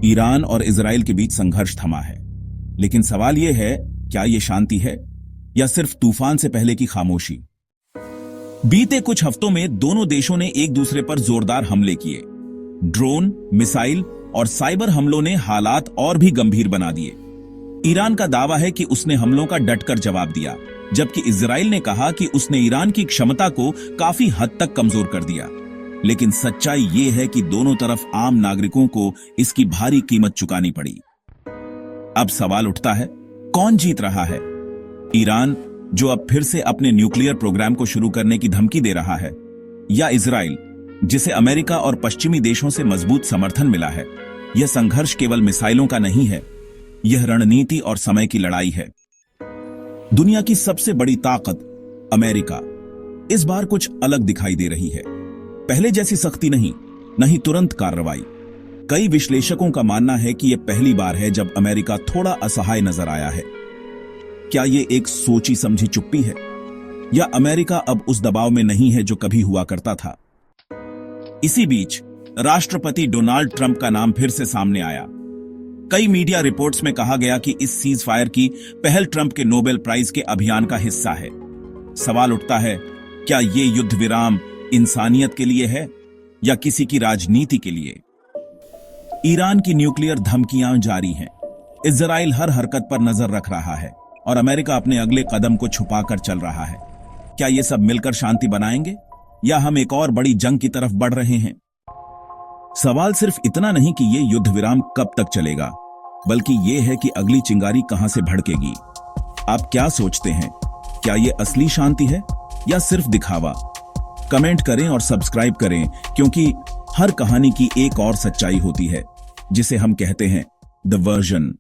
Iran और Israel के बीच संघर्ष थमा है, लेकिन सवाल यह है, क्या यह शांति है या सिर्फ तूफान से पहले की खामोशी? बीते कुछ हफ्तों में दोनों देशों ने एक दूसरे पर जोरदार हमले किए। ड्रोन, मिसाइल और साइबर हमलों ने हालात और भी गंभीर बना दिए। ईरान का दावा है कि उसने हमलों का डटकर जवाब दिया, जबकि इजराइल ने कहा कि उसने ईरान की क्षमता को काफी हद तक कमजोर कर दिया। लेकिन सच्चाई ये है कि दोनों तरफ आम नागरिकों को इसकी भारी कीमत चुकानी पड़ी। अब सवाल उठता है, कौन जीत रहा है? ईरान, जो अब फिर से अपने न्यूक्लियर प्रोग्राम को शुरू करने की धमकी दे रहा है, या इजराइल, जिसे अमेरिका और पश्चिमी देशों से मजबूत समर्थन मिला है? यह संघर्ष केवल मिसाइलों का नहीं है, यह रणनीति और समय की लड़ाई है। दुनिया की सबसे बड़ी ताकत अमेरिका इस बार कुछ अलग दिखाई दे रही है। पहले जैसी सख्ती नहीं तुरंत कार्रवाई। कई विश्लेषकों का मानना है कि यह पहली बार है जब अमेरिका थोड़ा असहाय नजर आया है। क्या यह एक सोची समझी चुप्पी है, या अमेरिका अब उस दबाव में नहीं है जो कभी हुआ करता था? इसी बीच राष्ट्रपति डोनाल्ड ट्रंप का नाम फिर से सामने आया। कई मीडिया रिपोर्ट्स में कहा गया कि इस सीज फायर की पहल ट्रंप के नोबेल प्राइज के अभियान का हिस्सा है। सवाल उठता है, क्या यह युद्ध विराम इंसानियत के लिए है या किसी की राजनीति के लिए? ईरान की न्यूक्लियर धमकियां जारी हैं। इजराइल हर हरकत पर नजर रख रहा है और अमेरिका अपने अगले कदम को छुपाकर चल रहा है। क्या ये सब मिलकर शांति बनाएंगे या हम एक और बड़ी जंग की तरफ बढ़ रहे हैं? सवाल सिर्फ इतना नहीं कि यह युद्ध विराम कब तक चलेगा, बल्कि यह है कि अगली चिंगारी कहां से भड़केगी। आप क्या सोचते हैं? क्या यह असली शांति है या सिर्फ दिखावा? कमेंट करें और सब्सक्राइब करें, क्योंकि हर कहानी की एक और सच्चाई होती है, जिसे हम कहते हैं द वर्जन।